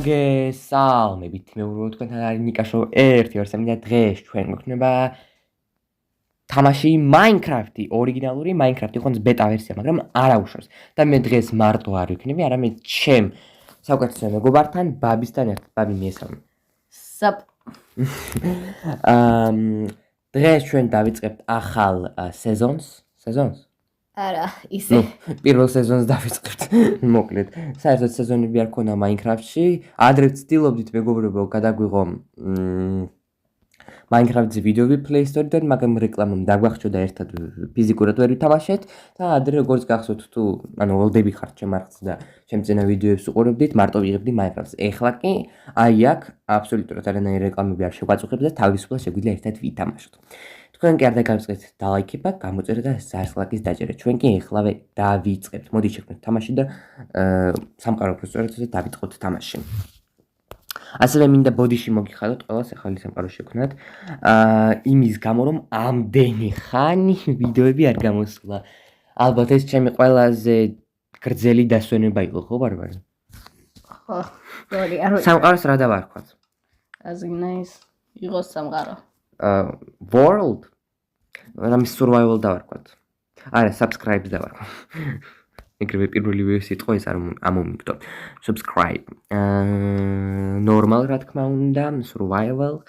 მოგესალმებით, მე ვუყურებთ თქვენთან არის ნიკაშო 1-2-3 და დღეს ჩვენ გვექნება თამაში Minecraft-ი, ორიგინალური Minecraft-ი, ხონს ბეტა ვერსია, მაგრამ არა უშავს. და მე დღეს მარტო არ ვიქნები, არამედ ჩემ საუკეთესო მეგობართან, ბაბისთან ერთად. ბაბი მიესალმე. Sup. დღეს ჩვენ დავიწყებთ ახალ სეზონს. არა, ისე. პირველ სეზონს დავიწყებთ. მოკლედ, საერთოდ სეზონები არ ქონა Minecraft-ში. ადრე ვცდილობდით მეგობრებო გადაგვიღო Minecraft-ზე ვიდეოები Play Store-დან, მაგრამ რეკლამამ დაგვახჭოდა ერთად ფიზიკურად ვერ ვითამაშეთ და ადრე როგორც გახსოვთ თუ ველდები ხართ ჩემ არხზე და ჩემ წინა ვიდეოებს უყურებდით, მარტო ვიღებდი Minecraft-ს. ეხლა კი აი აქ აბსოლუტურად არანაირი რეკლამები არ შევაწუხებ და თავისუფლად შეგვიძლია ერთად ვითამაშოთ. თქვენ კი არ დაგავიწყეთ დალაიქება, გამოწერა და ზარსლაკის დაჭერა. ჩვენ კი ეხლავე დავიწყებთ. მოდი შექმნით თამაში და სამყარო პროცესორებზე დავიწყოთ თამაში. ასევე მინდა ბოდიში მოგიხადოთ ყველას ახალი სამყარო შევქმნათ. იმის გამო რომ ამდენი ხანი ვიდეოები არ გამოსულა. ალბათ ეს ჩემი ყველაზე გრძელი დასვენება იყო, ხო ბარბარე? ხო, გორი არ ვიცი. სამყაროს რა დავარქვათ? აზგინაის იყოს სამყარო. World? რამის survival დავარქვათ. არა, subscribe დავარქვათ. ეგრევე პირველი სიტყვა ეს არ ამომიგდო. Subscribe. Normal რა თქმა უნდა, survival.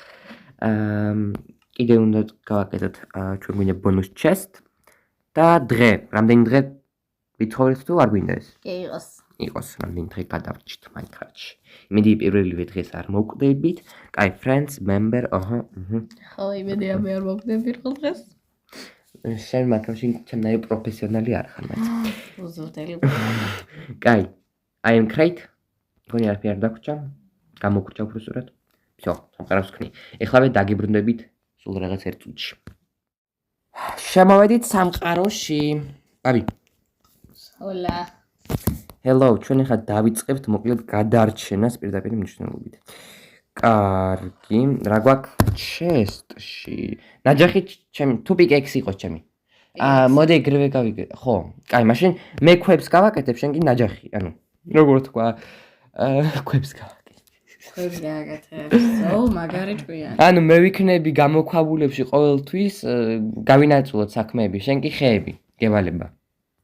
კიდე უნდა გავაკეთოთ ჩვენ გვინდა bonus chest და დღე, რამდენი დღე ვითხოვეთ თუ არ გვინდა ეს? კი იყოს, რამდენი დღე გადავრჩით Minecraft-ში. იმედი პირველივე დღეს არ მოვკვდებით. კაი, friends, member, ხო, იმედი მე არ მოვკვდები პირველ დღეს. შენ Minecraft-ში ჩემნაირი პროფესიონალი არ ხარ მაინც. უზრდელი. კაი, I am crate. გონი არაფერი არ დაგვრჩა. გამოგვრჩა უბრალოდ. всё, სამყაროს ვქნი. ეხლავე დაგიბრუნდებით სულ რაღაც ერთ წუთში. შემოვედით სამყაროში. ბაბი. Hola. Hello, ჩვენ ახლა დავიწყებთ მოკლედ გადარჩენას პირდაპირ მნიშვნელობით. კარგი, რა გვაქვს chest-ში? ნაჯახი ჩემი, თუ pickaxe იყოს ჩემი. მოდი ეგრევე გავიგე. ხო, კაი, მაშინ მე ქვებს გავაკეთებ, შენ კი ნაჯახი, ანუ როგორ თქვა, ქვებს გავაკეთებ. ქვებს გავაკეთებ. ზო, მაგარი ჭკვიანი. ანუ მე ვიქნები გამოქვაბულებში ყოველთვის გავინაწილოთ საქმეები, შენ კი ხეები, გევალება.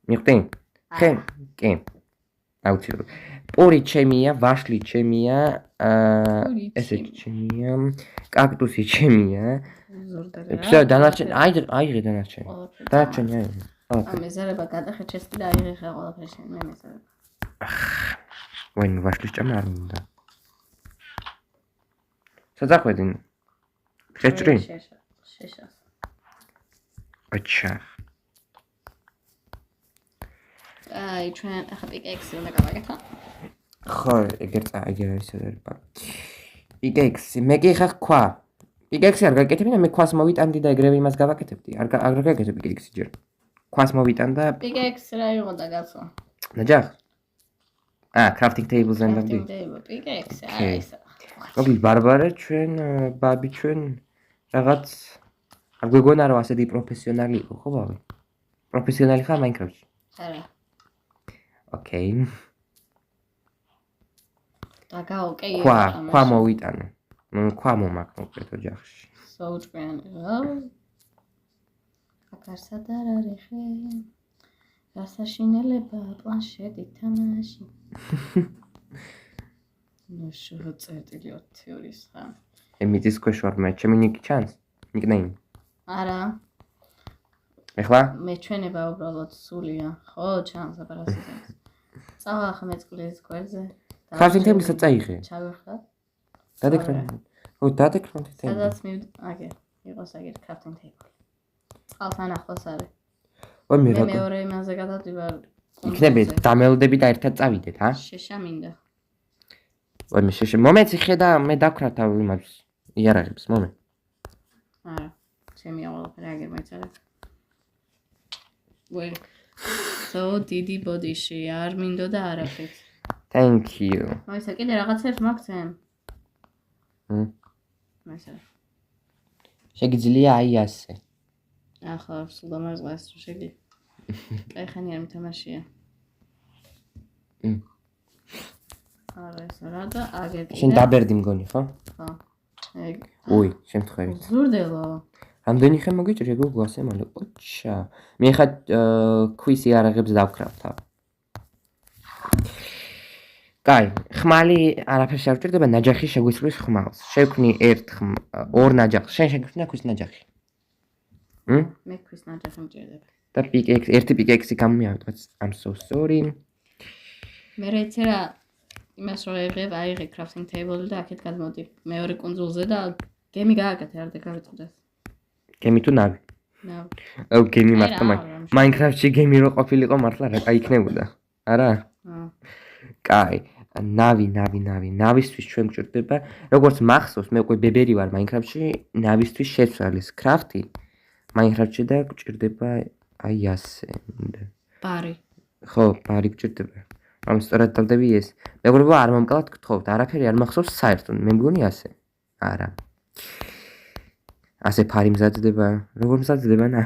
მიხვდი? ხე? კი. აუცილებლად. პური ჩემია, ვაშლი ჩემია, ესე ჩემია, კაქტუსი ჩემია. ზურდელი. всё, დანარჩენი, აიღე დანარჩენი. დანარჩენი აიღე. მეზარება გადახე ჩესტი და აიღე ხა ყველაფერი შენ მე მეზარება. ვაინ ვაშლის ჭამა არ მინდა. საძახვედი. შეჭრი? შეშას. აჩა. აი, ჩვენ ახლა pickaxe უნდა გავაკეთო. ხო, ეგერ ისე არის. pickaxe, მე კი ხა ხვა. pickaxe არ გაკეთებდი და მე ქვას მოვიტანდი და ეგრევე იმას გავაკეთებდი. არ გაკეთებ pickaxe ჯერ. ქვას მოვიტან და pickaxe რა იყო და გასო? ნაჯახ. crafting table-ზე ნდაბდი. crafting table, pickaxe, აი ეს. მოკლედ ბარბარე ჩვენ, ბაბი ჩვენ რაღაც არ გვეგონა რომ ასეთი პროფესიონალი იყო, ხო ბაბი? პროფესიონალი ხარ Minecraft-ში? არა. ოკეი. დაგაოკეი. ქვა მოვიტანე. ქვა მომაქვს მოკლედ ოჯახში. საუჭყვიანი რა. აკარსად არ არის ხე. გასაშინელება პლანშეტი თამაში. ნუ შეწერტილი 20 ორის ხა. ემიძის ქვეშ ვარ მე, ჩემი ნიკი ჩანს? ნიკნეიმი. არა. ეხლა? მე ჩვენება უბრალოდ სულია. ხო, ჩანს აპარასიტებს. წავა ხა მეწყლის გვერდზე. crafting table-საც წაიღე. ჩავიხარ. დადეკრა. ო, დადეკრა თითე. სადაც აგე, იყოს აგერ crafting table. წყალთან ახლოს არის. ой, მე მე მეორე იმაზე გადავდივარ. იქნები დამელოდები და ერთად წავიდეთ, ჰა? შეშა მინდა. ой, მე შეშე. მომენტი ხედა, მე დაქრა თავ იმას. იარაღებს, მომენტ. არა. ჩემი ყველაფერი აგერ მეწერე. ვე. So დიდი ბოდიში არ მინდოდა არაფერს. Thank you. მოიცა კიდე რაღაცებს მაგცემ. მასა. შეგიძლია აი ასე. ახლა სულ დამარზღას თუ შეგვიძლია. აი ხანი არ მითამაშია. არა ეს რა და აგერ შენ დაბერდი მგონი ხო? ხო. ეგ უი, შემთხვევით. ზურდელო. რამდენი ხე მოგიჭრი გუგლასე მალე? ოჩა. მე ხა კვიზი არაღებს დავკრავთ. კაი, ხმალი არაფერს არ ვჭირდება, ნაჯახი შეგვისვრის ხმალს. შევქმნი ორ ნაჯახს. შენ შეგვქმნა ქვის ნაჯახი. მე ქვის ნაჯახი მჭირდება. და პიკექს, ერთი პიკექსი გამომიავდეთ. I'm so sorry. მე რეცე რა იმას რო ეღებ, აიღე crafting table და აქეთ გადმოდი. მეორე კუნძულზე და გემი გააკეთე, არ დაგავიწყდეს. გემი თუ ნავი? ნავი. აუ, გემი მართლა Minecraft-ში გემი რო ყოფილიყო მართლა რა კაი იქნებოდა. არა? კაი, ნავისთვის ჩვენ გვჭირდება, როგორც მახსოვს, მე უკვე ბებერი ვარ Minecraft-ში, ნავისთვის შეცვალის crafting. Minecraft-ში და გვჭირდება აი ასე. ბარი. ხო, ბარი გვჭირდება. ამ სწორად დავდები ეს. მეგობრებო, არ მომკლავთ გთხოვთ, არაფერი არ მახსოვს საერთოდ. მე მგონი ასე. არა. ასე ფარი მზადდება. როგორ მზადდება ნა?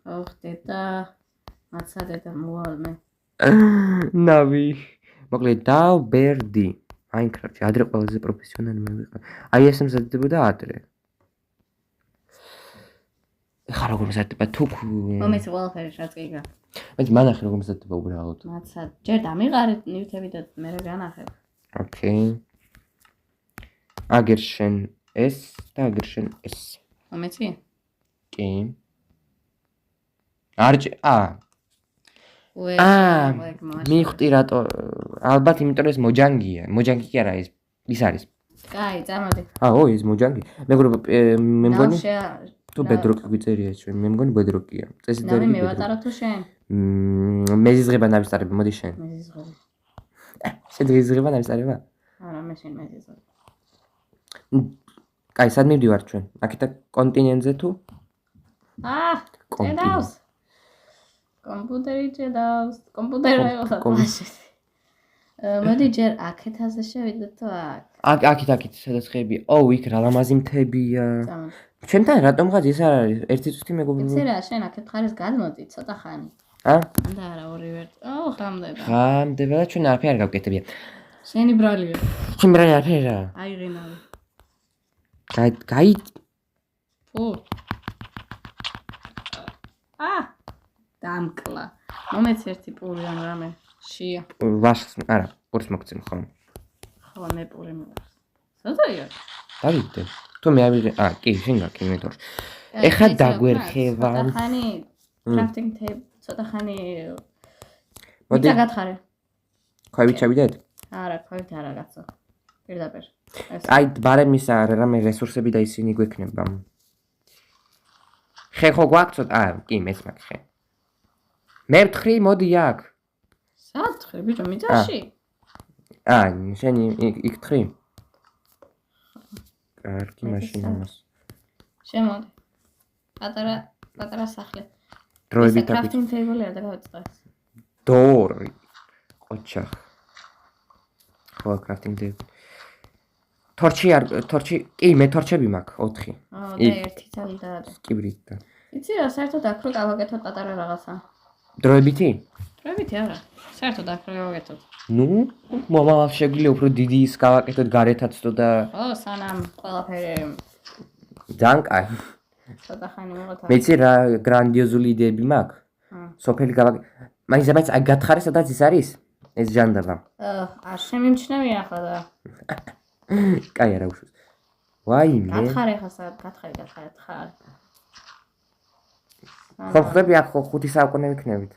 ოხ, დედა. მაცადე და მოვალმე. ნავი. მოკლედ დავბერდი. Minecraft-ში ადრე ყველაზე პროფესიონალი მე ვიყავ. აი ესე მზადდებოდა ადრე. ეხლა როგორ მზადდება თუ მომეც ყველაფერი რაც კი გა. მე მანახე როგორ მზადდება უბრალოდ. მაცად. ჯერ დამიყარეთ ნივთები და მე განახებ. ოკეი. აგერ შენ ეს და აგერ შენ ეს. მომეცი? კი. მივხვდი რატო ალბათ იმიტომ ეს მოჯანგია. მოჯანგი კი არა ის არის. კაი, წამოდი. ეს მოჯანგი. მეგობრებო, მე მგონი თუ ბედროკი გვიწერია ჩვენ. მე მგონი ბედროკია. წესი დარი. მე მევატარო თუ შენ? მეზიზღება ნავისწარები, მოდი შენ. მეზიზღები. შენ მეზიზღება ნავისწარება? არა, მე შენ მეზიზღები. კაი, სად მივდივარ ჩვენ? აქეთა კონტინენტზე თუ? ჭედავს. კომპიუტერი ჭედავს. კომპიუტერი აიღოს. მოდი ჯერ აქეთაზე შევიდეთ თუ აქ? აქეთ, სადაც ხეებია. იქ რა ლამაზი მთებია. ჩვენთან რატომ ღაც ეს არ არის? ერთი წუთი მეგობრებო. იცი რა, შენ აქეთ ხარეს გადმოდი ცოტა ხანი. და არა, ორივე. ხამდება. ხამდება და ჩვენ არაფერი არ გავკეთებია. შენი ბრალია. ჩემი ბრალი არაფერი რა. აიღინავი. გაი. ფუ. დამკლა. მომეც ერთი პური ან რამე. შია. ვაშს, არა, პურს მოგცემ ხო? ხო, მე პური მიყვარს. სადაა? დავიდე. თუ მე ავიღე, კი, შენ გაკი მე თორ. ეხა დაგვერხევა. ცოტა ხანი crafting table, ცოტა ხანი მოდი გაგათხარე. ქვევით შევიდეთ? არა, ქვევით არა გაცო. პირდაპირ. აი, ბარემის რამე რესურსები და ისინი გვექნება. ხე ხო გვაქვს? კი, მეც მაქვს ხე. მე ვთხრი, მოდი აქ. სად ხრი, ბიჭო, მიწაში? შენ იქ თხრი? კარგი, მაშინ ამას. შემოდი. პატარა სახლი. დროებით აქ. crafting table არ დაგავიწყდეს. დორი. ოჩახ. ხო, crafting table. თორჩი, კი, მე თორჩები მაქვს 4. და ერთი ცალი და არა. კიბრით და. იცი რა, საერთოდ აქ რო გავაკეთოთ პატარა რაღაცა. დროებითი? დროებითი არა. საერთოდ აქ რო გავაკეთოთ. მომავალ შეგვიძლია უფრო დიდი ის გავაკეთოთ გარეთაც და ხო, სანამ ყველაფერი ძალიან კაი. ცოტა ხანი მოღოთ. მეცი რა გრანდიოზული იდეები მაქვს. სოფელი მაინც აი გათხარე სადაც ის არის? ეს ჟანდაბა. არ შემიმჩნევია ახლა და. კაი არა უშოს. ვაიმე. გათხარე ხა სად გათხარე ხარ. ხო ხდები აქ 5 საუკუნე ვიქნებით.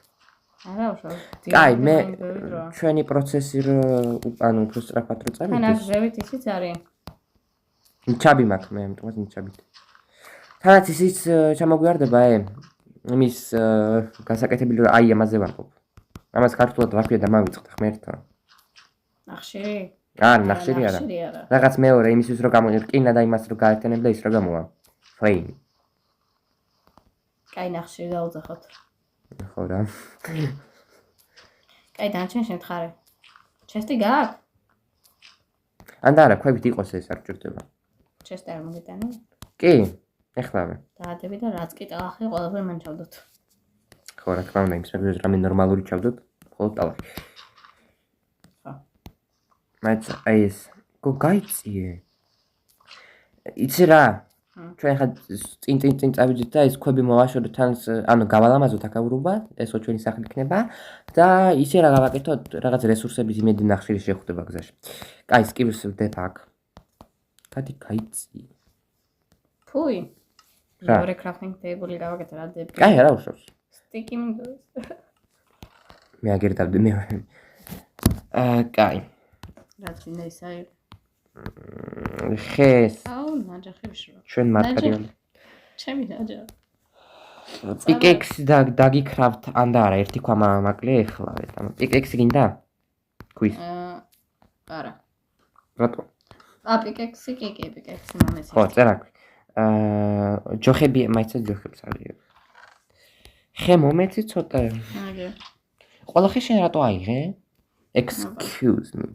არა უშავს. კაი, მე ჩვენი პროცესი უფრო სწრაფად რო წავიდეთ. თან აქ ზევით ისიც არის. ჩაბი მაქვს მე, ამიტომაც ჩაბით. თანაც ისიც ჩამოგვიარდება იმის გასაკეთებელი რომ აი ამაზე ვამბობ. ამას ქართულად ვარქვია და მავიწყდა ღმერთო. ნახშირი? ნახშირი არა. რაღაც მეორე იმისთვის რომ გამოვიყინა და იმას რომ გაერთიანებ და ის რა გამოვა. ფლეიმი. კაი, ნახშირი დაუძახოთ. ხო რა. კაი, დანჩენ შემთხარე. ჩესტი გააქვს? და არა, ქვევით იყოს ეს არ ჭირდება. ჩესტი არ მოგიტანი? კი, ეხლავე. დაადები და რაც კი ტალახი ყველაფერი მან ჩავდოთ. ხო, რა თქმა უნდა, იმის მეფეს რამე ნორმალური ჩავდოთ, მხოლოდ ტალახი. ხო. მაინც აი ეს გაიწიე. იცი რა? ჩვენ ხა წინ წავიდეთ და ეს ქვები მოვაშოროთ თან ანუ გავალამაზოთ აკავრობა, ესო ჩვენი სახლი იქნება და ისე რა გავაკეთოთ, რაღაც რესურსების იმედი ნახშირი შეხვდება გზაში. კაი, სკივერს ვდებ აქ. გადი გაიწიე. ფუი. რა? მეორე crafting table-ი გავაკეთე რა დები. კაი, არა უშავს. სტიკი მინდოს. მე აგერ დავდე მე. კაი. რაც მინდა ის არის. ხეს. აუ, ნაჯახი ვშრო. ჩვენ მატერიალი. ჩემი ნაჯახი. პიკექსი დაგიქრავთ ან და არა, ერთი ქვა მაკლია ეხლა. პიკექსი გინდა? ქვის. არა. რატო? პიკექსი მომეცი. ხო, წერა ქვი. ჯოხები, მაიცად ჯოხებს არის. ხე მომეცი ცოტა. აგე. ყველა ხე შენ რატო აიღე? Excuse me.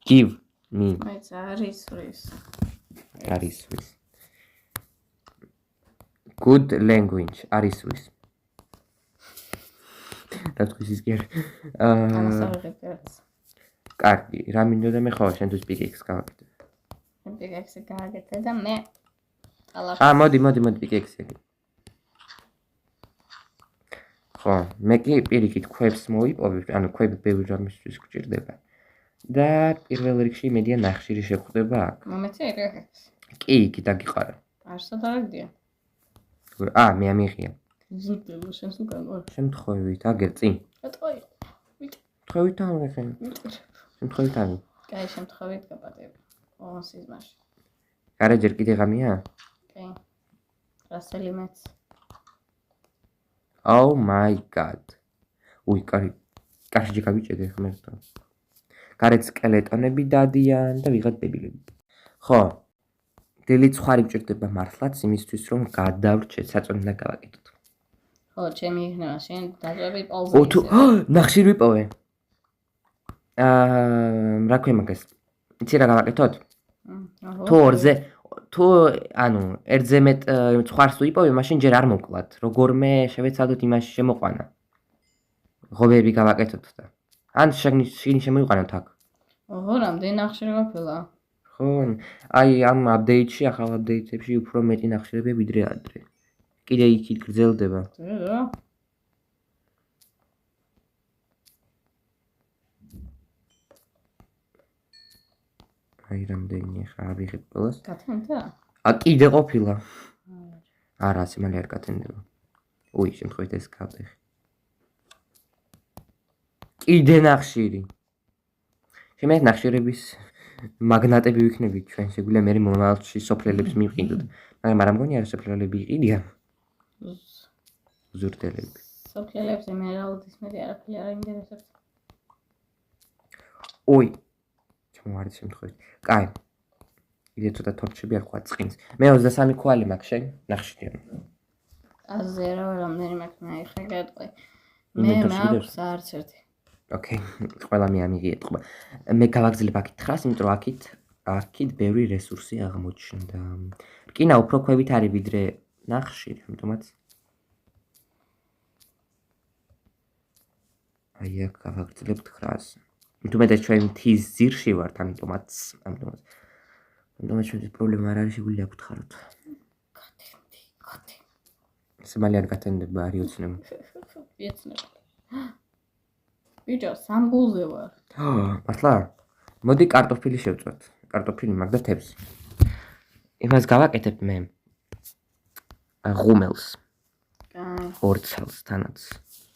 Give me. მაიც არის რის. არის ვის. Good language არის ვის. რა თქვის ის გერ? ამასავიღებს. კარგი, რა მინდოდა მე ხო შენთვის პიკექს გავაკეთე. პიკექსი გააკეთე და მე მოდი პიკექსი. ხო, მე კი პირიქით ქვებს მოიპოვე, ანუ ქვები ბევრი რამისთვის გჭირდება. და პირველ რიგში იმედია ნახშირი შეხვდება აქ. მომეცი ეგრექს. კი, კი დაგიყარა. არსად არაგდია. მე ამიღია. ზურდელო შენს უკან ვარ. შემთხვევით, აგერ წინ. ეტყვი. ვიტ. შემთხვევით ამიღე. შემთხვევით ამიღე. კაი, შემთხვევით გაპატები. ოღონ სიზმარში. გარეჯერ კიდე ღამეა? კი. რასელი მეც. Oh my god. უი, კარში გავიჭედე ხმერთან. გარეთ სკელეტონები დადიან და ვიღად დებილები. ხო. დილით ხვარი გჭირდება მართლაც იმისთვის რომ გადავრჩეთ, საწონი და გავაკეთოთ. ხო, ჩემი იქნება შენ დაძვები პოლზე. ნახშირი ვიპოვე. რა ქვია მაგას? იცი რა გავაკეთოთ? თუ ორზე თუ ანუ ერთზე მეტ ხვარს თუ იპოვე, მაშინ ჯერ არ მოკლათ. როგორმე შევეცადოთ იმაში შემოყვანა. ღობეები გავაკეთოთ და ან შიგნით შემოიყვანოთ აქ. ოღო, რამდენი ნახშირი ყოფილა? ხო, აი ამ აპდეიტში, ახალ აპდეიტებში უფრო მეტი ნახშირებია ვიდრე ადრე. კიდე იქით გრძელდება. რა? აი რამდენი ხა ავიღებ ყველას. გათენდა? კიდე ყოფილა. არა, სიმალე არ გათენდება. უი, შემთხვევით ეს გავდეხი. კიდე ნახშირი. შემეთ ნახშირების მაგნატები ვიქნებით ჩვენ, შეგვიძლია მე მომავალში სოფლელებს მივყიდოთ. მაგრამ არ მგონი არა სოფლელები იყიდიან. ზურდელები. სოფლელებს ემერალდის მეტი არაფერი არ ინტერესებს. უი. ჩამოვარდი შემთხვევით. კაი. კიდე ცოტა თორჩები არ ყვა წყინს. მე 23 ქვალი მაქვს შენ, ნახშირია. აზე რა რამდენი მაქვს მე ხე გეტყვი. მე მაქვს არც ერთი. ოკეი, ყველა მე ამიღე ეთყობა. მე გავაგზავნებ აქეთ 900, იმიტომ რომ აქით ბევრი რესურსი აღმოჩნდა. რკინა უფრო ქვევით არის ვიდრე ნახშირი, ამიტომაც აი აქ გავაგზავნებ 900. თუმცა ჩვენ მთის ძირში ვართ, ამიტომაც ჩვენ პრობლემა არ არის, შეგვიძლია გვთხაროთ. გათენდი. სიმალე არ გათენდება, არის ოცნება. ვიეცნებ. ბიჭო, სამბულზე ვარ. მართლა? მოდი კარტოფილი შევწვათ. კარტოფილი მაგ და თევზი. იმას გავაკეთებ მე. ღუმელს. კაი. ორ წელს თანაც.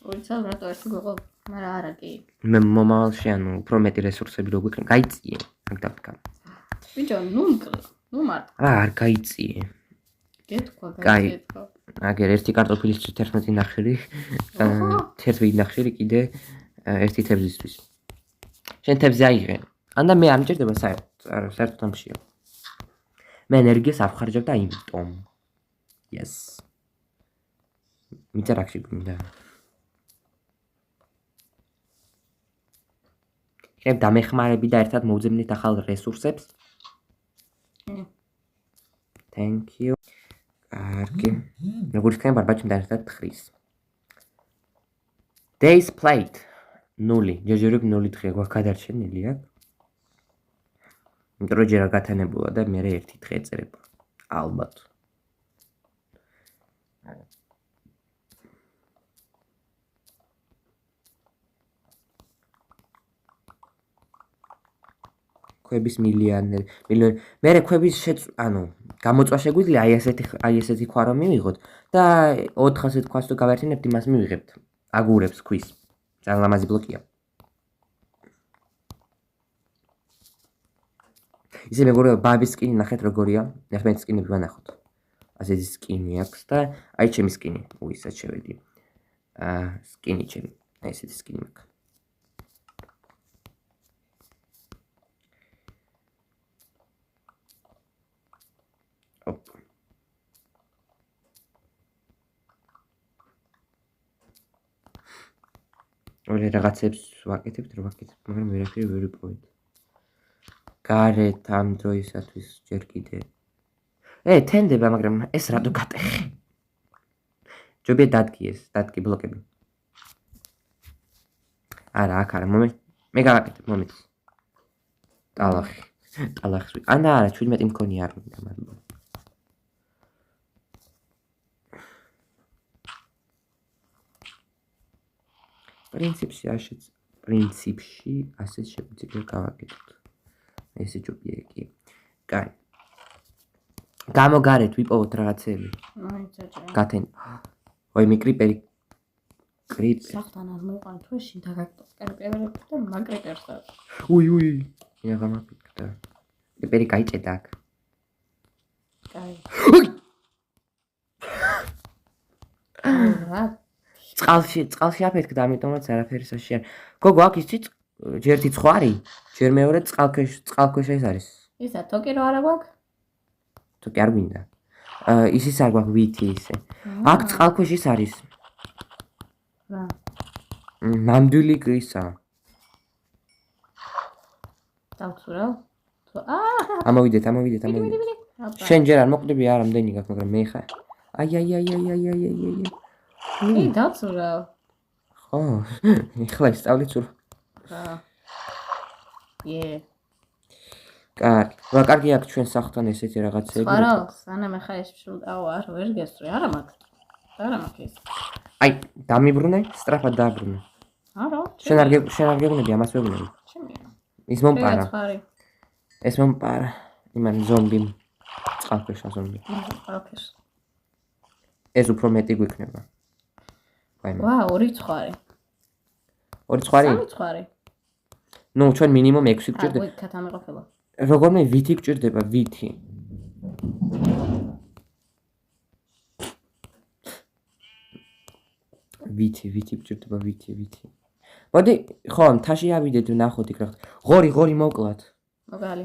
ორი წელი რატო ერთი გიყო? მაგრამ არა კი. მე მომავალში ანუ უფრო მეტი რესურსები რო გვიქნება, გაიწიე. მაგ დავთქა. ბიჭო, ნუ მარტო. არ გაიწიე. გეთქვა, კაი. გეთქვა. აგერ ერთი კარტოფილის 11 ნახშირი, 11 ნახშირი კიდე ერთი თევზისთვის. შენ თევზი აიღე. ანდა მე არ მჭირდება საერთოდ ამშია. მე ენერგიას არ ვხარჯავ და იმიტომ. Yes. მიწერაქში გვინდა. ხებ დამეხმარები და ერთად მოვძებნით ახალ რესურსებს. Thank you. კარგი. როგორც ხენ ბარბაჩიმ დაერთად ხრის. Days plate 0. ჯერჯერობ 0 დღე გვაქვს გადარჩენილი აქ. იმიტომ რომ ჯერ გათანებულა და მე ერთი დღე ეწერება. ალბათ. ქვების მილიონერი. მე ქვების გამოწვა შეგვიძლია აი ესეთი ხვა რომ მივიღოთ და 400 ქვას თუ გავერთინებთ იმას მივიღებთ. აგურებს ქვის. ძალიან ლამაზი ბლოკია. ისე მეგობრებო, ბაბის სკინი ნახეთ როგორია. ნახეთ სკინები ვანახოთ. ასეთი სკინი აქვს და აი ჩემი სკინი. უისაც შევედი. სკინი ჩემი. აი ესეთი სკინი მაქვს. ორი რაღაცებს ვაკეთებთ, მაგრამ ვერაფერი ვერ ვიპოვეთ. გარეთ ამ დროისათვის ჯერ კიდე. თენდება, მაგრამ ეს რატო გატეხე? ჯობია დადგი ბლოკები. არა, აქ არა, მე გავაკეთებ მომენტს. ტალახი. არა, 17 მქონი არ მინდა მაგრამ. პრინციპში ასე შეგვიძლია გავაკეთოთ. ესე ჯობია კი. კაი. გამოგარეთ ვიპოვოთ რაღაცები. გათენ. ой, მე კრიპერი. სახთან არ მოყავ თუ შინ დაგაკეთე კრიპერები და მაგრიპერს და. უი. ია გამაფიქრდა. კრიპერი გაიჭედა აქ. კაი. წყალში აფეთქდა, ამიტომაც არაფერი საში არ. გოგო, აქ იცით ჯერ ცხვარი, ჯერ მეორე წყალქვეშა ეს არის. ისა თოკი რა არა გვაქვს? თოკი არ გვინდა. ისიც არ გვაქვს ვითი ისე. აქ წყალქვეშ ის არის. რა? ნამდვილი ისა. დავცურავ? ამოვიდეთ. შენ ჯერ არ მოკვდები არ ამდენი გაქვს, მაგრამ მე ხა. აი. დავცურავ. ხო, ეხლა ისწავლით სულ. კარგი აქვს ჩვენ სახთან ესეთი რაღაცები. არა, სანამ ახლა ეს არ ვერ გესწრი, არა მაქვს. ეს. აი, დამიბრუნე, სწრაფად დააბრუნე. არა. შენ არ გეგვნები, ამას ვეგნები. ის მომპარა. ეს მომპარა. იმან ზომბიმ. წყალქვეშა ზომბი. წყალქვეშ. ეს უფრო მეტი გვიქნება. ვა, ორი ცხვარი. სამი ცხვარი. ნუ ჩვენ მინიმუმ 6 გჭირდება. აი, კათამეყოფილა. როგორმე ვითი გჭირდება, ვითი. ვითი გჭირდება, ვითი. მოდი, ხო, მთაში ავიდეთ ვნახოთ იქ რაღაც. ღორი მოვკლათ. მოგალი.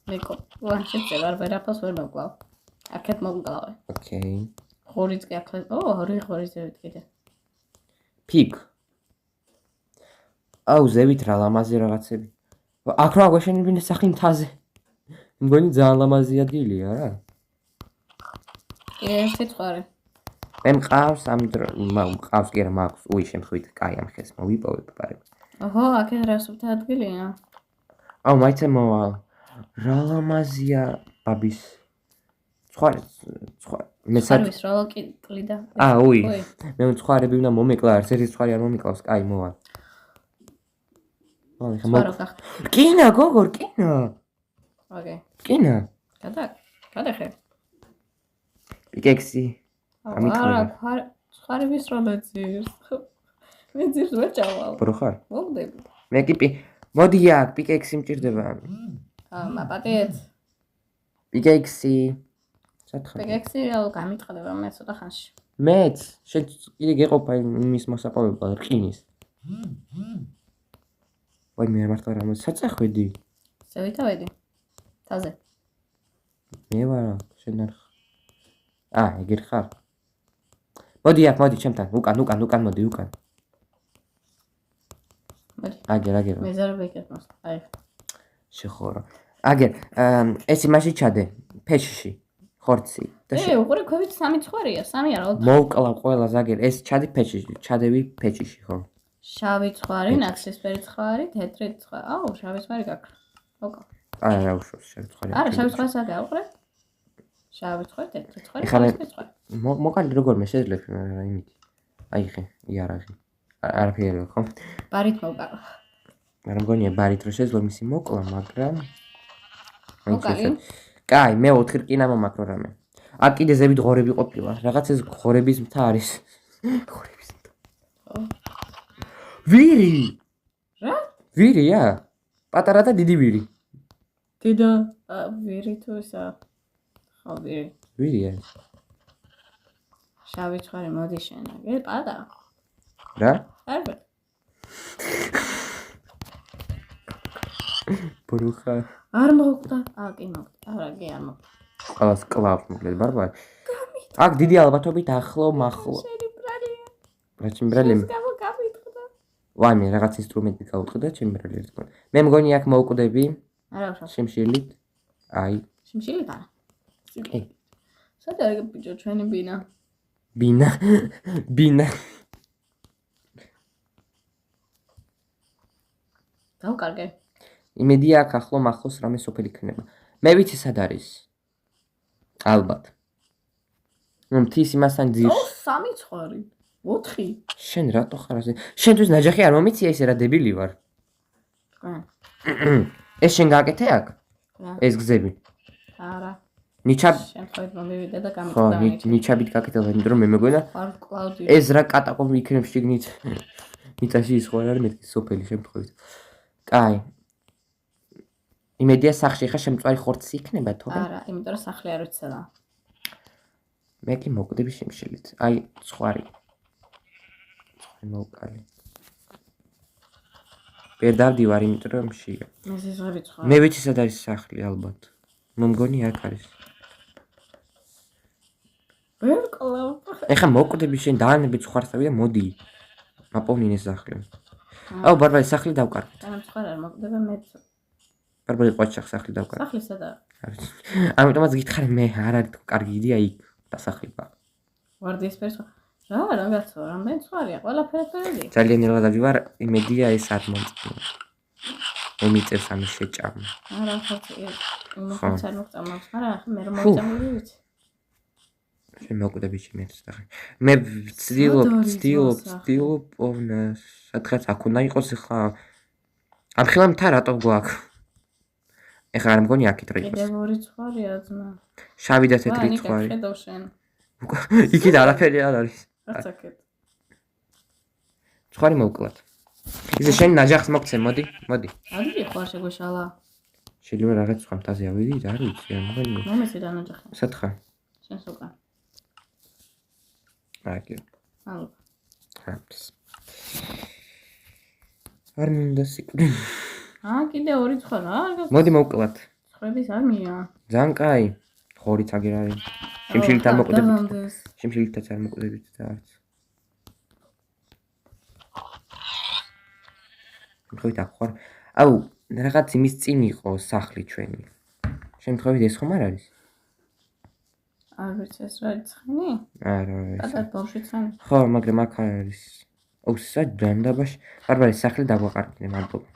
მეკო. ვან შეწევარ ვერაფერს ვერ მოვკლავ. აქეთ მოვკლავე. ოკეი. ღორიც კი აქ. ორი ღორი ზევით კიდე. პიგ. აუ, ზევით რა ლამაზი რაღაცები. აქ რა გვეშენებინე სახლი მთაზე. მგონი ძალიან ლამაზი ადგილია რა. ერთი ცხვარი. მე მყავს მყავს კი არა მაქვს. უი, შემთხვევით კაი ამ ხეს მოვიპოვებ პარებ. ოჰო, აქეთ რა სუფთა ადგილია. აუ, მაიცე მოვალ. რა ლამაზია ბაბის. ცხვარი. მე საერთოდ რა კლიდა. უი. მე ცხვარები უნდა მომეკლა, ერთი ცხვარი არ მომიკლავს, კაი მოვალ. რკინა, გოგო, რკინა. ოკეი. რკინა. გადახე. პიკექსი. არა, ცხვარების რომ ეძირს. მე ძირს ვერ ჩავალ. ბრო ხარ? მოგდები. მე კი მოდი აქ, პიკექსი მჭირდება. მაპატეთ. პიკექსი. სათხარ. პიკექსი რა გამიტყდება მე ცოტა ხანში. მეც, შენ კიდე გეყოფა იმის მოსაყვებად რკინის. ვაი, მე მართლა რა მოსაწახვედი. ზევითავედი. თაზე. მე ვარ, შენ არ. ეგერ ხარ. მოდი აქ, მოდი ჩემთან, უკან მოდი, უკან. მოდი. აგერ. მე ზარ ვეკეთოს. აი. შეხორო. აგერ, ეს იმაში ჩადე, ფეშში. ხორცი. უყურე ქვევით 3 ცხვარია, 3 არა, 4. მოვკლავ ყველას აგერ, ეს ჩადი ფეშში, ჩადევი ფეშში, ხო? შავი ცხვარი, ნაცრისფერი ცხვარი, თეთრი ცხვარი. აუ, შავი ცხვარი გაქვს. ოკა. არა უშავს შავი ცხვარი. არა, შავი ცხვარი სად გავყრეთ? შავი ცხვარი, თეთრი ცხვარი, ეხლა ხალხი ცხვარი. მოკალი როგორ მე შეძლებ იმით. აი ხე, იარაღი. არაფერი ხო? ბარით მოვკალა. მაგრამ მგონია ბარით რო შეძლო მისი მოკლა, მაგრამ მოკალი? კაი, მე 4 რკინა მომაქრო რამე. აქ კიდე ზევით ღორები ყოფილა. რაღაც ეს ღორების მთა არის. ღორების მთა. ვირი! რა? ვირია? პატარა და დიდი ვირი. დიდა ვირი თუ ისა? ხო, ვირი. ვირია. შავი ცხვარი მოდი შენ, აგე პატა. რა? არა. ბრუხა. არ მოვკვდა. კი მოვკვდა. არა, კი არ მოვკვდა. ყველას კლავს მოკლედ ბარბარე. აქ დიდი ალბათობით ახლო მახლო. შენი ბრალია. რა ჩემი ბრალი? გამიტყდა. ვაიმე რაღაც ინსტრუმენტი გაუტყდა ჩემი ბრალი ერთ კონ. მე მგონი აქ მოვკვდები. არა უშავს. შიმშილით. აი. შიმშილით არა. კი. სად არის ბიჭო ჩვენი ბინა? ბინა. ბინა. დავკარგე. იმედია აქ ახლო მახლოს რამე სოფელი იქნება. მე ვიცი სად არის. ალბათ. მთის იმასთან ძირში. სამი ცხვარი. 4. შენ რატო ხარ ასე? შენთვის ნაჯახი არ მომიცია ისე რა დებილი ვარ. ეს შენ გააკეთე აქ? ეს გზები. არა. ნიჩაბ შემთხვევით მომივიდა და ხო, გამიტყდა. ნიჩაბით გაკეთებდა, იმიტომ რომ მე მეგონა ხარ კლაუდი. ეს რა კატაკობი იქნებს შიგნით. მიწაში ის ხო არ არის მეთქი სოფელი შემთხვევით. კაი. იმედია სახში ხა შემწვარი ხორცი იქნება თორე? არა, იმიტომ რომ სახლი არ ვიცადა. მე კი მოვკვდები შიმშილით. აი, ცხვარი. ცხვარი მოვკალი. ვერ დავდივარ, იმიტომ რომ შია. ეს ზღები ცხვარი. მე ვიცი სად არის სახლი ალბათ. მე მგონი აქ არის. ვერ კლავ. ეხლა მოვკვდები შენ დაანები ცხვარსავი და მოდი. მაპოვნინე სახლი. აუ, ბარბარე, სახლი დავკარგეთ. და ცხვარი არ მოვკვდება მე. ბარბარე, ყვაჩახ სახლი დავკარგეთ. სახლი სადა? არის. ამიტომაც გითხარი მე არ არის კარგი იდეა იქ დასახლება. ვარდის ფერს. რა, რაღაცა, რამდენი ცხვარია? ყველაფერი. ძალიან ნელადები ვარ, იმედია ეს არ მომწია. მომიწევს ამის შეჭამა. არა, ხოთი. იმას არ მოგწამავს, მაგრამ ახლა მე რომ მოვწამები ვიცი. შენ მოვკვდები შემეც და მე ვცდილობ სადღაც აქ უნდა იყოს ხა ამხელა მთა რატო გვაქვს ეხლა არ მგონი აქეთ რა იყოს კიდევ 2 ცხვარია ძმა შავი და თეთრი ცხვარი ხედავ შენ იქით არაფერი არ არის არც აქეთ ცხვარი მოვკლათ ისე შენ ნაჯახს მოგცე მოდი ადი ხო არ შეგვეშალა შეიძლება რაღაც სხვა მთაზე ავიდი რა არ ვიცი არ მგონი მომეცი და ნაჯახი სათხა შენ სოკა აკი ალო ჰაპს არ მინდა სიკვდილი კიდე 2 ცხვარა მოდი მოვკლათ ცხვების არმია ძალიან კაი ხორიც აგერ არის შიმშილით არ მოკვდებით შიმშილითაც არ მოკვდებით და არც შემთხვევით აქ ხარ აუ რაღაც იმის წინ იყო სახლი ჩვენი შემთხვევით ეს ხომ არ არის არ ვიცი ეს რა ცხენი არა პატარ ბავშვი ცხენი ხო მაგრამ აქ არ არის აუ საჯან დაბაში ბარბარე სახლი დაგვაყარკინე მადლობა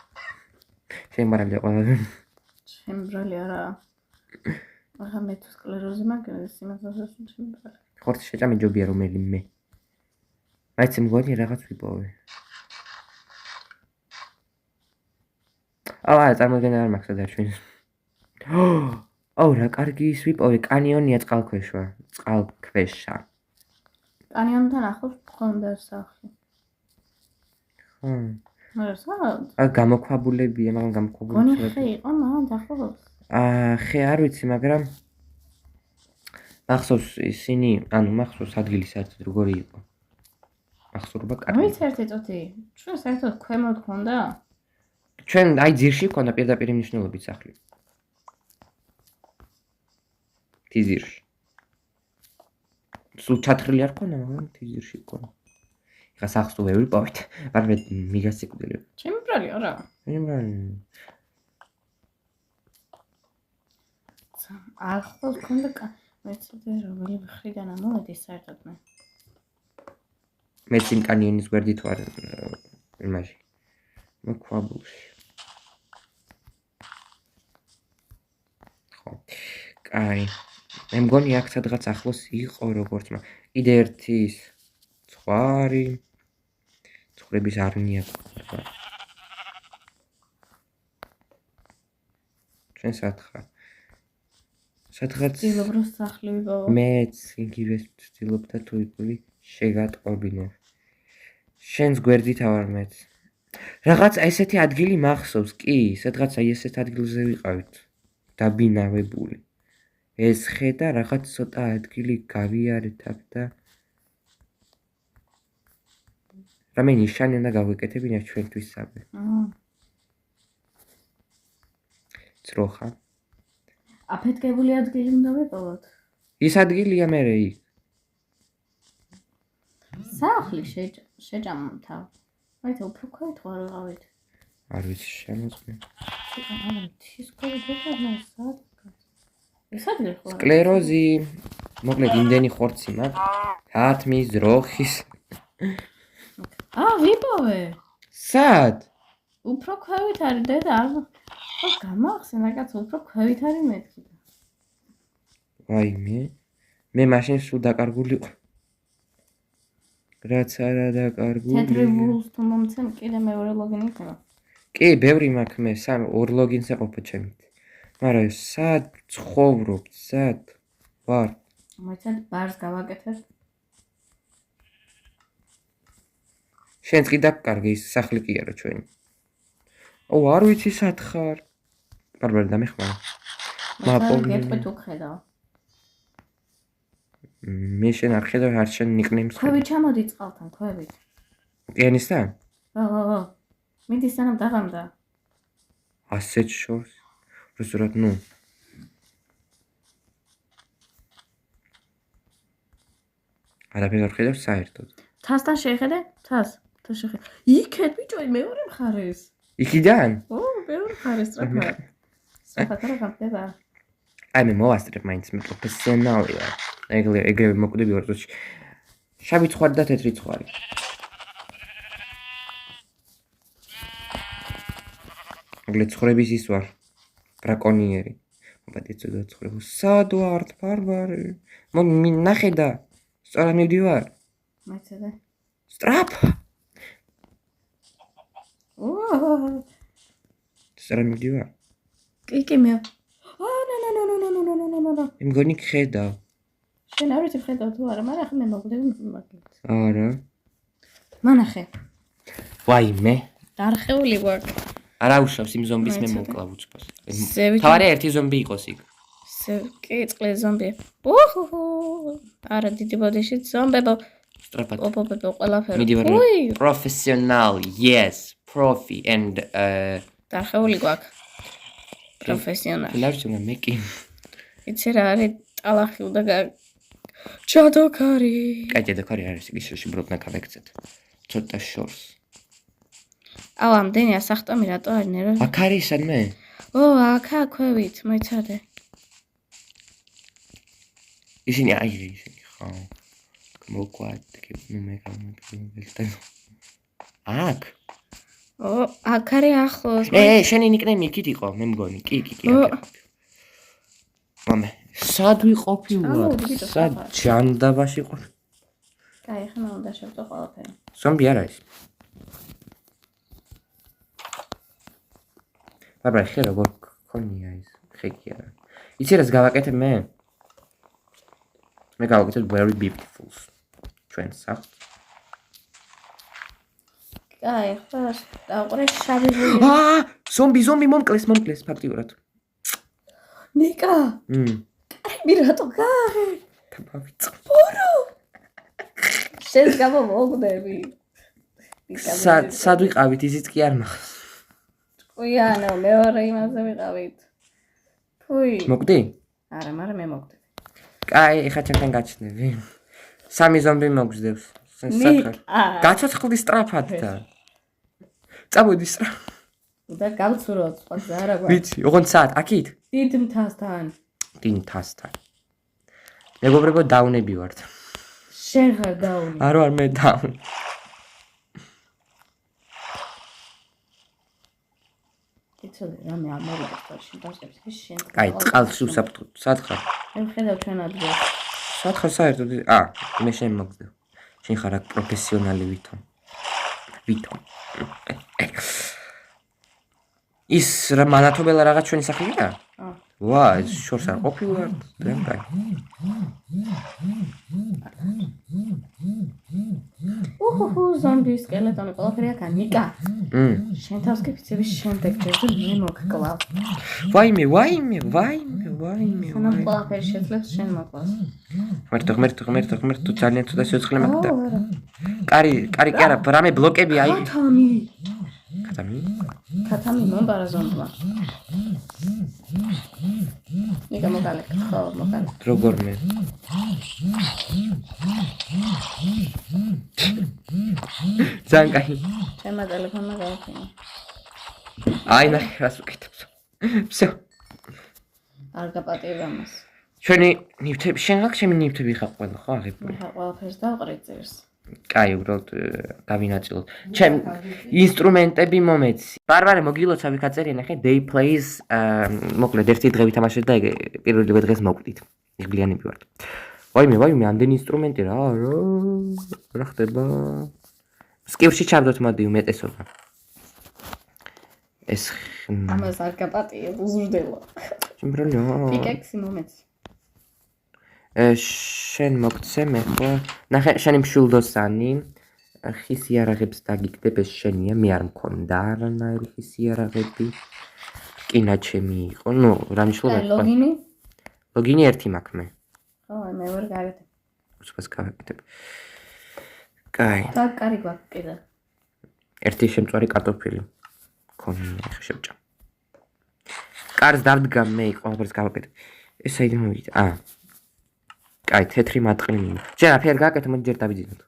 შემარალი ყველა შემბრალი არა ახლა მე თუ სკლეროზი მაგას იმას შემბრალი ხორცი შეჭამე ჯობია რომელი მე მაინც მგონი რაღაც ვიპოვე აა წარმოგენა არ მაქვს დარჩენს აუ რა კარგი ის ვიპოვე კანიონია წყალქვეშა კანიონთან ახლოს მქონდა სახლი ხო არა სად გამოქვაბულებია მაგრამ გამოქვაბულები გონი ხე იყო მან დახლოს ხე არ ვიცი მაგრამ მახსოვს ისინი ანუ მახსოვს ადგილი საერთოდ როგორი იყო მახსოვრობა კარგი ვიცი ერთი წუთი ჩვენ საერთოდ ქვემოთ გქონდა ჩვენ აი ძირში გქონდა პირდაპირ მნიშვნელობით სახლი თიზირში სულ ჩათხრილი არ გქონდა მაგრამ თიზირში გქონდა ეხა სახლს თუ ვერ ვიპოვეთ მაგრამ მიგასიკვდილი ჩემი ბრალი არა ახლოს გქონდა მეცადე რომელი მხრიდან ამოვედი საერთოდ მე წინ კანიონის გვერდით ვარ იმაში მოქვაბულში ხო. კაი. მე მგონი აქ სადღაც ახლოს იყო როგორც კიდე ერთი ის ცხვარი. ცხრების არნია. ჩვენ სათხარ. სადღაც ცდილობ რომ სახლი ვიპოვო. მეც იგივეს ვცდილობ და თუ იგივე შეგატყობინე. შენს გვერდით ავარ მეც. რაღაც ესეთი ადგილი მახსოვს, კი, სადღაც აი ესეთ ადგილზე ვიყავით. დაბინავებული. ეს ხედა რაღაც ცოტა ადგილი გავიარეთ აქ და რამე ნიშანი უნდა გავეკეთებინა ჩვენთვის საბე. ძროხა. აფეთქებული ადგილი უნდა ვიპოვოთ. ის ადგილია მერე იქ. სახლი შეჭამთა. მაინც უფრო ქვეთ ვარ ვიყავით. არ ვიცი შემოწმე. არა, ის კოლეგებმა სადღაც. ეს ადგილი ხო? სკლეროზი. მოკლედ იმდენი ხორცი მაქვს. თათმის, ძროხის. ვიპოვე. სად? უფრო ქვევით არის დედა, არ ხო გამახსენა კაც უფრო ქვევით არის მეთქი. ვაიმე. მე მაშინ სულ დაკარგული ვიყო. რაც არა დაკარგული. თეთრი ვულს თუ მომცემ კიდე მეორე ლოგინი იქნება. კი, ბევრი მაქვს მე, ორ ლოგინს ეყოფა ჩემით. მაგრამ სად ცხოვრობ, სად ვარ? მოიცად ბარს გავაკეთებ. შენც კი დაკარგი ის სახლი კი არა ჩვენი. არ ვიცი სად ხარ. ბარბარე დამეხმარა. გეტყვი თუ ხედავ. მე შენ არ ხედავ არ შენ ნიკნეიმს. ქვევით ჩამოდი წყალთან, ქვევით. ოკეანისთან? ო. მიდი სანამ დაღამდა. ასეთ შორს. რუსურად ნუ. არაფერს არ ხედავ საერთოდ. თასთან შეხედე? თას შეხედე. იქეთ ბიჭო, მეორე მხარეს. იქიდან? მეორე მხარეს სწრაფად. სწრაფად რა ხდება? აი მე მოვასწრებ მაინც მე პროფესიონალია. ეგრევე მოკვდები ორ წუთში. შავი ცხვარი და თეთრი ცხვარი. მოგლე ცხრების ის ვარ. ბრაკონიერი. მობადე ცოტა ცხრებო. სად ვარ ბარბარე? ნახე და სწორად მივდივარ. მეცადე. სწრაფა. სწორად მივდივარ. კი მე. ნო. მე მგონი ხედავ. შენ არ ვიცი ხედავ თუ არა, მაგრამ ახლა მე მოგდები მაგით. არა. მანახე. ვაიმე. დარხეული ვარ. არა უშავს იმ ზომბის მე მოკლავ უცბას. ზევით. თავარი ერთი ზომბი იყოს იქ. კი, წყლის ზომბი. არა დიდი ბოდიში ზომბებო. სწრაფად. ოპოპოპო ყველაფერი. მიდივარ professional, yes, profi and დარხეული გვაქვს. პროფესიონალი. ლარჯუნა მე კი. იცი რა არის ტალახი უნდა ჩადოქარი. კაი ჩადოქარი არის ის უბრალოდ ნაკავექცეთ. ცოტა შორს. ამდენი ასახტომი რატო არის ნერო? აქ არის მე? აქა ქვევით, მოიცადე. ისინი ხო. მოგვადგე მე გამოგდე. აქ? აქ არის ახლოს. შენი ნიკნეიმი იქით იყო, მე მგონი. კი. მამე, სად ვიყოფი ვარ? სად ჯანდაბაში ყო? კაი, ხმა უნდა შევწო ყველაფერი. ზომბი არ არის. ბარბარე, ხე როგორ ქონია ის? ხე კი არა. იცი რას გავაკეთებ მე? მე გავაკეთებ very beautiful. ჩვენ სახლს. კაი, ხო, დაყურე შავი ვული. ზომბი მომკლეს ფაქტიურად. ნიკა. მე რატო გარე? თავავიწყ. ბორო. შენს გამო მოგდები. სად ვიყავით ისიც კი არ მახსოვს. ჭკვიანო, მეორე იმაზე ვიყავით. ფუი. მოგდი? არა, მაგრამ მე მოგდები. კაი, ეხა ჩემთან გაჩნდები. სამი ზომბი მოგზდებს. გაცოცხლდი სწრაფად და. წამოდი სწრაფად. და გავცუროთ, სხვა გზა არა გვაქვს. ვიცი, ოღონდ სად? აქით? დიდ მთასთან. მეგობრებო, დაუნები ვართ. შენ ხარ დაუნი. არ ვარ მე დაუნი. იცი იცოდე რამე ამერიკას თორე შენ დავსკებს ის შენ აი წყალში უსაფრთხო სათხარ მე ხედავ ჩვენ ადგილს სათხარ საერთოდ მე შენ მოგდე შენ ხარ აქ პროფესიონალი ვითომ ის რა მანათობელა რაღაც ჩვენი სახლია? ვა, ეს შორს არ ყოფილა დრემკაი. ზომბი სკელეტონი ყველაფერი აქ ნიკა. შენ თავს გიფიცები შემდეგ ჯერზე მე მოგკლავ. ვაიმე. სანამ ყველაფერი შეძლებს შენ მოკლავს. ღმერთო ძალიან ცუდა სიოცხლე მაგდა. კარი კი არა, რამე ბლოკები აი. ქათამი მომბარა ზომბა. ნიკა მოგალე, ხო, მოგალე. როგორ მე? ზანგაი. ჩემმა ტელეფონმა გააფრინე. აი ნახე რას უკეთებს. всё. არ გაპატიებ ამას. ჩვენი ნივთები შენ გაქ ჩემი ნივთები ხარ ყველა ხო აღებული. მე ხარ ყველაფერს დავყრე წერს. კაი, უბრალოდ გავინაწილოთ. ჩემ ინსტრუმენტები მომეცი. ბარბარე მოგილოცა ვიქ აწერია ნახე Day Plays მოკლედ ერთი დღე ვითამაშეთ და პირველივე დღეს მოვკვდით. იღბლიანები ვართ. ვაიმე, ამდენი ინსტრუმენტი რა ხდება? სკივში ჩავდოთ მოდი უმეტესობა. ეს ამას არ გაპატიებ უზრდელო. შემბრალო. პიკექსი მომეცი. შენ მოგცე მე ხო ნახე შენი მშულდოსანი ხის იარაღებს დაგიგდებ ეს შენია მე არ მქონდა არანაირი ხის იარაღები კინა ჩემი იყო ნუ რა მნიშვნელობა ლოგინი ერთი მაქვს მე ხო მე ვერ გავაკეთებ უცბას გავაკეთებ კაი და კარი გვაქვს კიდე ერთი შემწვარი კარტოფილი მქონია ხე შევჭამ კარს დავდგა მე ყველაფერს გავაკეთებ ეს საიდან მოვიდა კაი, თეთრი მატყლინი. შენ აფერ გააკეთე, მოდი ჯერ დავიძინოთ.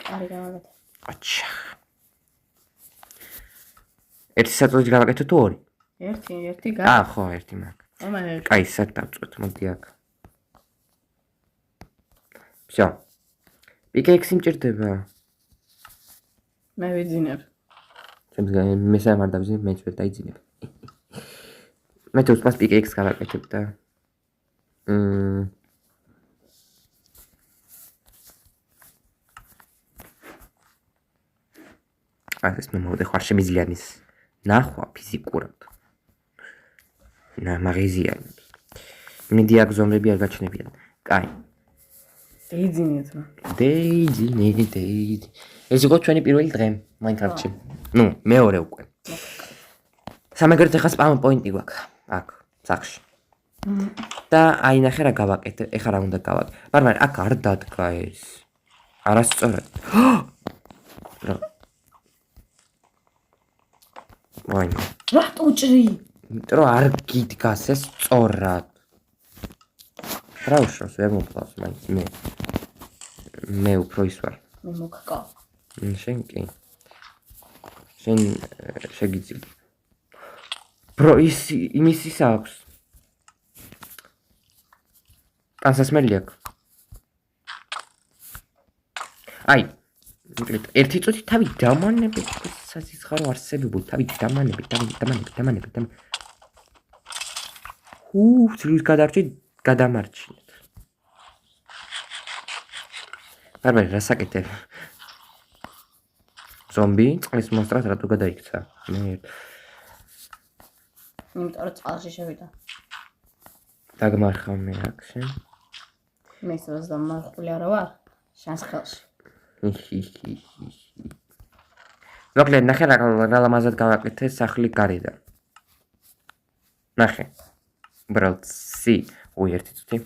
კარი გავაკეთე. აჩა. ერთი საწოლი გავაკეთე თუ ორი? ერთი გა. ხო, ერთი მაქვს. ომე. კაი, სად დავწვეთ, მოდი აქ. всё. პიკექსი მჭირდება. მე ვიძინებ. მე სამ არ დავიძინებ, მეც ვერ დაიძინებ. მე თუ სპას პიკექს გავაკეთებ და ეს მე მოვიდე ხარ შემიძლიანის ნახვა ფიზიკურად მაგიზიანი მიდი აქ ზომები არ გაჩნდებიან კაი დეიძინე ეს იყო ჩვენი პირველი დღე მაინკრაფტში ნუ მეორე უკვე სამაგერთ ახლა სპამ პოინტი გვაქვს აქ სახში და აი ნახე რა გავაკეთე ეხლა რა უნდა გავაკეთე მაგრამ აქ არ დადგა ეს არასწორად ვაი რატო უჭრი იმიტომ არ გიდგას ეს სწორად რა უშავს ვერ მოფლავს მაინც მე უფრო ის ვარ მე მოგკავ შენ კი შენ შეგიძლია ბრო იმის ის აქვს პანსასმელი აქვს აი ერთი წუთი თავი დამანები საზიცხარო არსებებო თავი დამანები ძლივს გადარჩი გადამარჩინეთ ბარბარე რა საკეთებ ზომბი წყლის მონსტრად რატო გადაიქცა მე იმიტომ რომ წყალში შევიდა დაგმარხავ მე აქ შენ მე სადაც დამარხული არა ვარ შანს ხელში მოკლედ ნახე რა ლამაზად გავაკეთე სახლი გარედან ნახე ბრალცი ერთი წუთი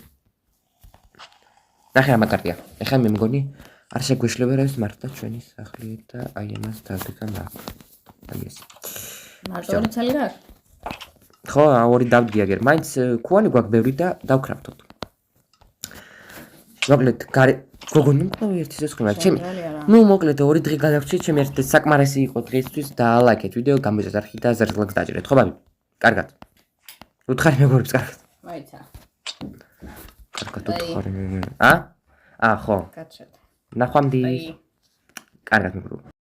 ნახე ამაკარტია ეხლა მე მგონი არ შეგვეშლება რა ის მართლა ჩვენი სახლი და აი ამას დავდგან აქ აი ეს მარტო ორი ცალი გაქვს ხო ორი დავდგი აგერ მაინც ქუანი გვაქვს ბევრი და დავკრაფტოთ მოკლედ გარე გოგონი მყავი ერთი სესხმა ჩემი ნუ მოკლედ ორი დღე გადავრჩი ჩემი ერთი საკმარისი იყო დღისთვის და ლაიქეთ ვიდეო გამოიწეს არხი და ზერგლაკს დაჭერეთ ხო ბაბი კარგად უთხარი მეგობრებს კარგად მაიცა კარგად უთხარი ხო გაჩერდა ნახვამდის კარგად მეგობრებო